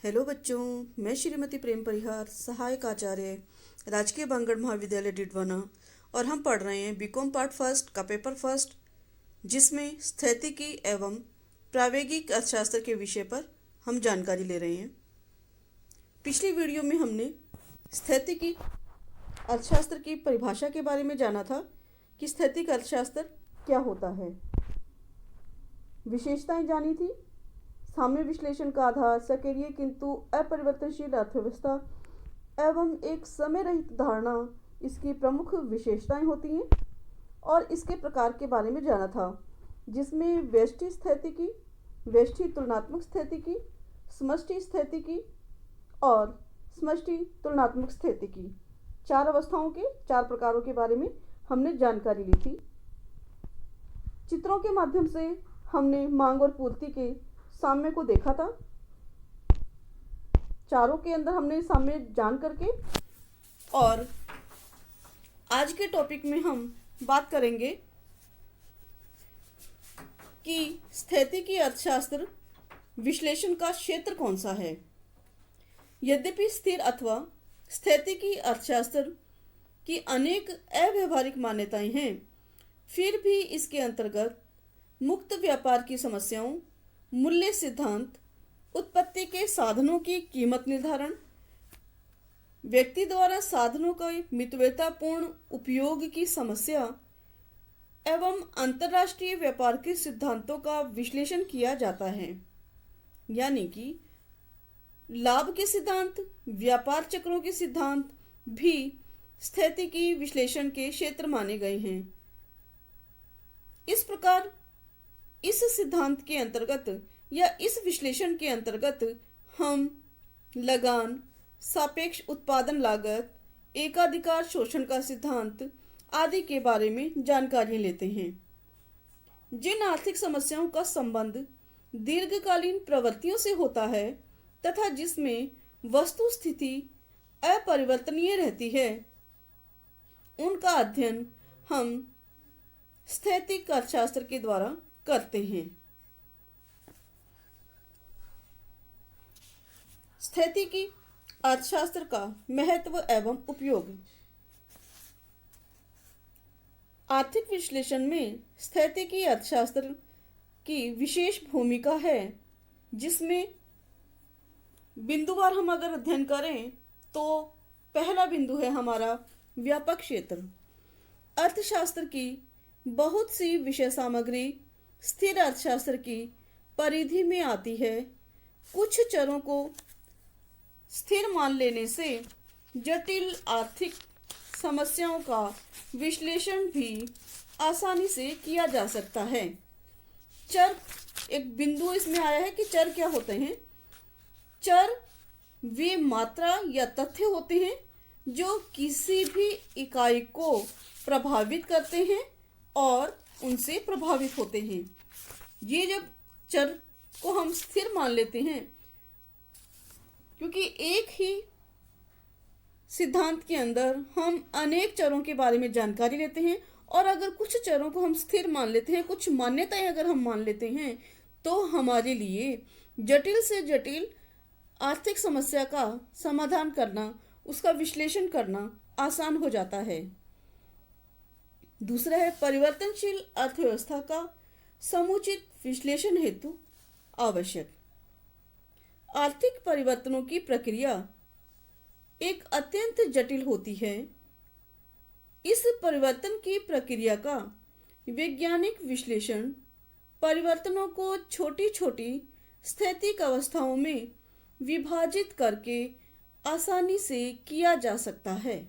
Hello बच्चों, मैं श्रीमती प्रेम परिहार, सहायक आचार्य, राजकीय बांगड़ महाविद्यालय डिडवाना, और हम पढ़ रहे हैं बीकॉम पार्ट फर्स्ट का पेपर फर्स्ट, जिसमें स्थैतिकी एवं प्रावेगिक अर्थशास्त्र के विषय पर हम जानकारी ले रहे हैं। पिछली वीडियो में हमने स्थैतिकी अर्थशास्त्र की परिभाषा के बारे में जाना था कि स्थैतिक अर्थशास्त्र क्या होता है, विशेषताएं जानी थी, साम्य विश्लेषण का आधार, सक्रिय किंतु अपरिवर्तनशील अर्थव्यवस्था एवं एक समय रहित धारणा इसकी प्रमुख विशेषताएं होती हैं, और इसके प्रकार के बारे में जाना था, जिसमें व्यष्टि स्थितिकी, व्यष्टि तुलनात्मक स्थितिकी, समष्टि स्थितिकी और समष्टि तुलनात्मक स्थितिकी, चार अवस्थाओं के चार प्रकारों के बारे में हमने जानकारी ली थी। चित्रों के माध्यम से हमने मांग और पूर्ति के साम्य को देखा था। चारों के अंदर हमने साम्य जान करके, और आज के टॉपिक में हम बात करेंगे कि स्थैतिकी अर्थशास्त्र विश्लेषण का क्षेत्र कौन सा है। यद्यपि स्थिर अथवा स्थैतिकी अर्थशास्त्र की अनेक अव्यावहारिक मान्यताएं हैं, फिर भी इसके अंतर्गत मुक्त व्यापार की समस्याओं, मूल्य सिद्धांत, उत्पत्ति के साधनों की कीमत निर्धारण, व्यक्ति द्वारा साधनों का मितव्ययतापूर्ण उपयोग की समस्या एवं अंतर्राष्ट्रीय व्यापार के सिद्धांतों का विश्लेषण किया जाता है। यानी कि लाभ के सिद्धांत, व्यापार चक्रों के सिद्धांत भी स्थैतिकी विश्लेषण के क्षेत्र माने गए हैं। इस प्रकार इस सिद्धांत के अंतर्गत या इस विश्लेषण के अंतर्गत हम लगान, सापेक्ष उत्पादन लागत, एकाधिकार शोषण का सिद्धांत आदि के बारे में जानकारी लेते हैं। जिन आर्थिक समस्याओं का संबंध दीर्घकालीन प्रवृत्तियों से होता है तथा जिसमें वस्तु स्थिति अपरिवर्तनीय रहती है, उनका अध्ययन हम स्थैतिक अर्थशास्त्र के द्वारा करते हैं। स्थैतिकी अर्थशास्त्र का महत्व एवं उपयोग। आर्थिक विश्लेषण में स्थैतिकी अर्थशास्त्र की विशेष भूमिका है, जिसमें बिंदुवार हम अगर अध्ययन करें तो पहला बिंदु है हमारा व्यापक क्षेत्र। अर्थशास्त्र की बहुत सी विषय सामग्री स्थिर अर्थशास्त्र की परिधि में आती है। कुछ चरों को स्थिर मान लेने से जटिल आर्थिक समस्याओं का विश्लेषण भी आसानी से किया जा सकता है। चर, एक बिंदु इसमें आया है कि चर क्या होते हैं। चर वे मात्रा या तथ्य होते हैं जो किसी भी इकाई को प्रभावित करते हैं और उनसे प्रभावित होते हैं। ये जब चर को हम स्थिर मान लेते हैं, क्योंकि एक ही सिद्धांत के अंदर हम अनेक चरों के बारे में जानकारी लेते हैं, और अगर कुछ चरों को हम स्थिर मान लेते हैं, कुछ मान्यताएं अगर हम मान लेते हैं, तो हमारे लिए जटिल से जटिल आर्थिक समस्या का समाधान करना, उसका विश्लेषण करना आसान हो जाता है। दूसरा है परिवर्तनशील अर्थव्यवस्था का समुचित विश्लेषण हेतु आवश्यक। आर्थिक परिवर्तनों की प्रक्रिया एक अत्यंत जटिल होती है। इस परिवर्तन की प्रक्रिया का वैज्ञानिक विश्लेषण परिवर्तनों को छोटी छोटी स्थैतिक अवस्थाओं में विभाजित करके आसानी से किया जा सकता है।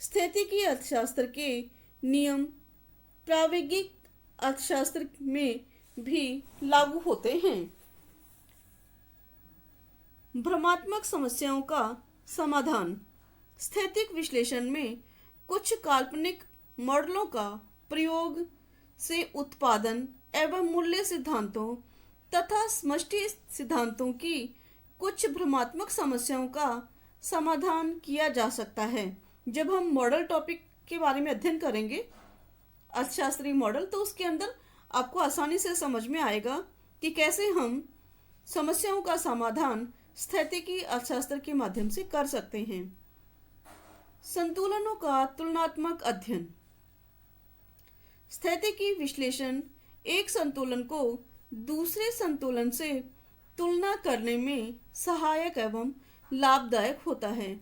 स्थैतिकी अर्थशास्त्र के नियम प्रावेगिक अर्थशास्त्र में भी लागू होते हैं। भ्रमात्मक समस्याओं का समाधान। स्थैतिक विश्लेषण में कुछ काल्पनिक मॉडलों का प्रयोग से उत्पादन एवं मूल्य सिद्धांतों तथा समष्टि सिद्धांतों की कुछ भ्रमात्मक समस्याओं का समाधान किया जा सकता है। जब हम मॉडल टॉपिक के बारे में अध्ययन करेंगे, अर्थशास्त्री मॉडल, तो उसके अंदर आपको आसानी से समझ में आएगा कि कैसे हम समस्याओं का समाधान स्थैतिकी अर्थशास्त्र के माध्यम से कर सकते हैं। संतुलनों का तुलनात्मक अध्ययन। स्थैतिकी विश्लेषण एक संतुलन को दूसरे संतुलन से तुलना करने में सहायक एवं लाभदायक होता है।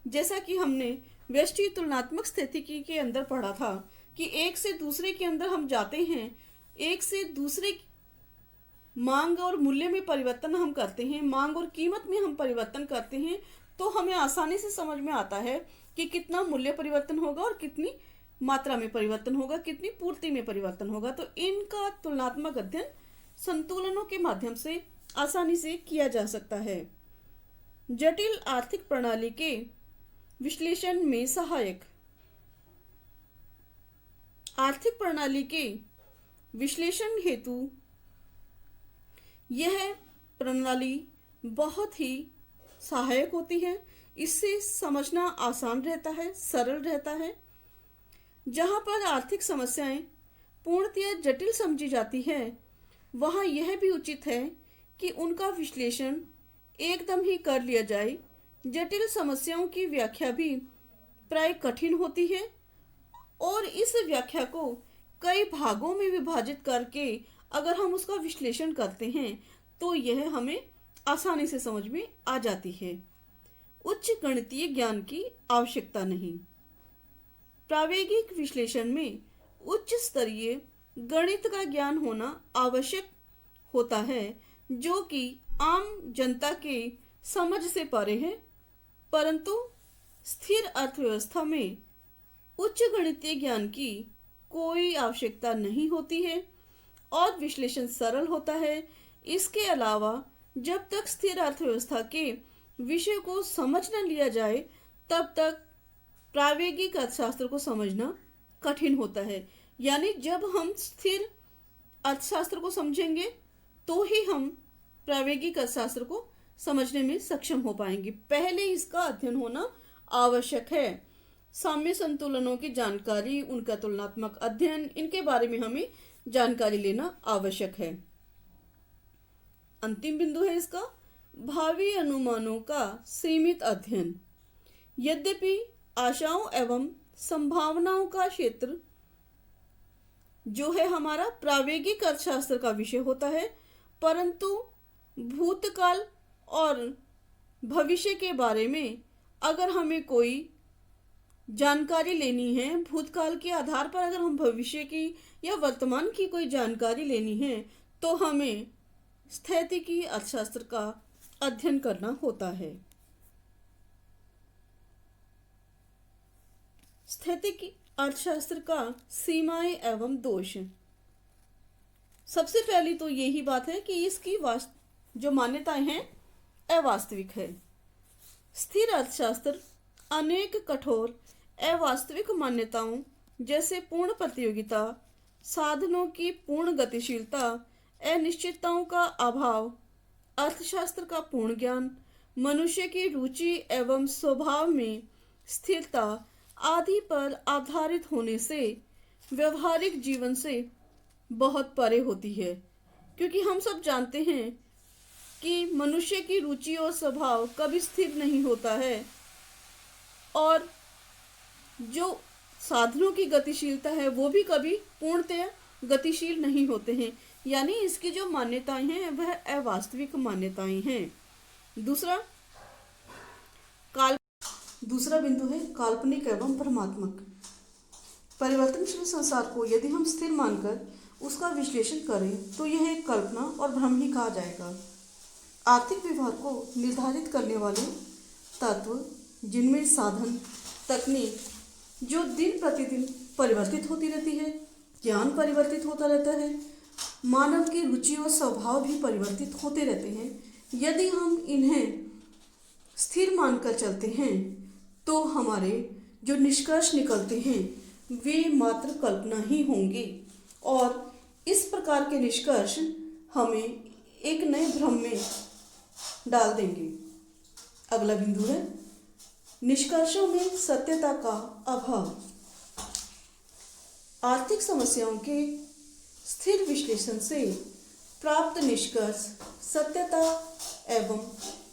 जैसा कि हमने व्यष्टि तुलनात्मक स्थैतिकी के अंदर पढ़ा था कि एक से दूसरे के अंदर हम जाते हैं, एक से दूसरे मांग और मूल्य में परिवर्तन हम करते हैं, मांग और कीमत में हम परिवर्तन करते हैं, तो हमें आसानी से समझ में आता है कि कितना मूल्य परिवर्तन होगा और कितनी मात्रा में परिवर्तन होगा, कितनी पूर्ति में परिवर्तन होगा। तो इनका तुलनात्मक अध्ययन संतुलनों के माध्यम से आसानी से किया जा सकता है। जटिल आर्थिक प्रणाली के विश्लेषण में सहायक। आर्थिक प्रणाली के विश्लेषण हेतु यह प्रणाली बहुत ही सहायक होती है। इससे समझना आसान रहता है, सरल रहता है। जहाँ पर आर्थिक समस्याएं पूर्णतया जटिल समझी जाती है, वहाँ यह भी उचित है कि उनका विश्लेषण एकदम ही कर लिया जाए। जटिल समस्याओं की व्याख्या भी प्राय कठिन होती है और इस व्याख्या को कई भागों में विभाजित करके अगर हम उसका विश्लेषण करते हैं तो यह हमें आसानी से समझ में आ जाती है। उच्च गणितीय ज्ञान की आवश्यकता नहीं। प्रावेगिक विश्लेषण में उच्च स्तरीय गणित का ज्ञान होना आवश्यक होता है, जो कि आम जनता के समझ से परे है। परंतु स्थिर अर्थव्यवस्था में उच्च गणितीय ज्ञान की कोई आवश्यकता नहीं होती है और विश्लेषण सरल होता है। इसके अलावा जब तक स्थिर अर्थव्यवस्था के विषय को समझ न लिया जाए, तब तक प्रावेगिक अर्थशास्त्र को समझना कठिन होता है। यानी जब हम स्थिर अर्थशास्त्र को समझेंगे तो ही हम प्रावेगिक अर्थशास्त्र को समझने में सक्षम हो पाएंगे। पहले इसका अध्ययन होना आवश्यक है। साम्य संतुलनों की जानकारी, उनका तुलनात्मक अध्ययन, इनके बारे में हमें जानकारी लेना आवश्यक है। अंतिम बिंदु है इसका भावी अनुमानों का सीमित अध्ययन। यद्यपि आशाओं एवं संभावनाओं का क्षेत्र जो है हमारा प्रावेगिक अर्थशास्त्र का विषय होता है, परंतु भूतकाल और भविष्य के बारे में अगर हमें कोई जानकारी लेनी है, भूतकाल के आधार पर अगर हम भविष्य की या वर्तमान की कोई जानकारी लेनी है, तो हमें स्थैतिकी अर्थशास्त्र का अध्ययन करना होता है। स्थैतिकी अर्थशास्त्र का सीमाएं एवं दोष। सबसे पहली तो यही बात है कि इसकी जो मान्यताएं हैं अवास्तविक है। स्थिर अर्थशास्त्र अनेक कठोर अवास्तविक मान्यताओं जैसे पूर्ण प्रतियोगिता, साधनों की पूर्ण गतिशीलता, अनिश्चितताओं का अभाव, अर्थशास्त्र का पूर्ण ज्ञान, मनुष्य की रुचि एवं स्वभाव में स्थिरता आदि पर आधारित होने से व्यवहारिक जीवन से बहुत परे होती है। क्योंकि हम सब जानते हैं कि मनुष्य की रुचि और स्वभाव कभी स्थिर नहीं होता है और जो साधनों की गतिशीलता है वो भी कभी पूर्णतया गतिशील नहीं होते हैं। यानी इसकी जो मान्यताएं हैं वह अवास्तविक मान्यताएं हैं। दूसरा बिंदु है काल्पनिक एवं भ्रमात्मक। परिवर्तनशील संसार को यदि हम स्थिर मानकर उसका विश्लेषण करें तो यह एक कल्पना और भ्रम ही कहा जाएगा। आर्थिक व्यवहार को निर्धारित करने वाले तत्व, जिनमें साधन, तकनीक जो दिन प्रतिदिन परिवर्तित होती रहती है, ज्ञान परिवर्तित होता रहता है, मानव की रुचि और स्वभाव भी परिवर्तित होते रहते हैं, यदि हम इन्हें स्थिर मानकर चलते हैं तो हमारे जो निष्कर्ष निकलते हैं वे मात्र कल्पना ही होंगे और इस प्रकार के निष्कर्ष हमें एक नए भ्रम में डाल देंगे। अगला बिंदु है निष्कर्षों में सत्यता का अभाव। आर्थिक समस्याओं के स्थिर विश्लेषण से प्राप्त निष्कर्ष सत्यता एवं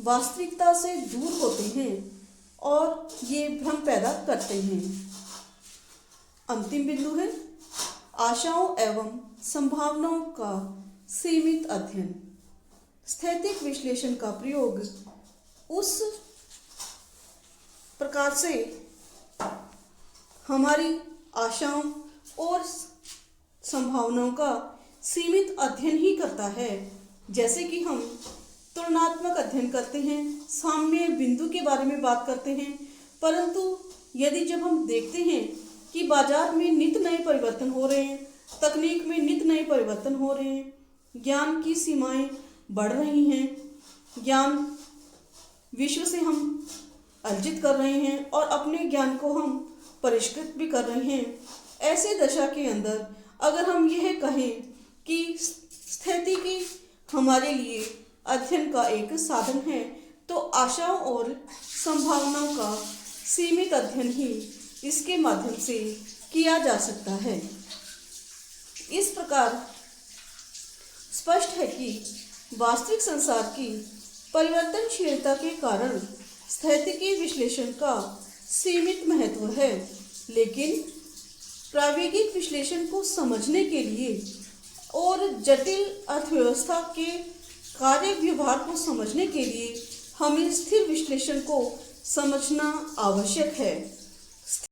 वास्तविकता से दूर होते हैं और ये भ्रम पैदा करते हैं। अंतिम बिंदु है आशाओं एवं संभावनाओं का सीमित अध्ययन। स्थैतिक विश्लेषण का प्रयोग उस प्रकार से हमारी आशाओं और संभावनाओं का सीमित अध्ययन ही करता है, जैसे कि हम तुलनात्मक अध्ययन करते हैं, साम्य बिंदु के बारे में बात करते हैं। परंतु यदि जब हम देखते हैं कि बाजार में नित नए परिवर्तन हो रहे हैं, तकनीक में नित नए परिवर्तन हो रहे हैं, ज्ञान की सीमाएं बढ़ रही हैं, ज्ञान विश्व से हम अर्जित कर रहे हैं और अपने ज्ञान को हम परिष्कृत भी कर रहे हैं, ऐसे दशा के अंदर अगर हम यह कहें कि स्थैतिकी हमारे लिए अध्ययन का एक साधन है, तो आशाओं और संभावनाओं का सीमित अध्ययन ही इसके माध्यम से किया जा सकता है। इस प्रकार स्पष्ट है कि वास्तविक संसार की परिवर्तनशीलता के कारण स्थैतिकी विश्लेषण का सीमित महत्व है, लेकिन प्रायोगिक विश्लेषण को समझने के लिए और जटिल अर्थव्यवस्था के कार्य व्यवहार को समझने के लिए हमें स्थिर विश्लेषण को समझना आवश्यक है।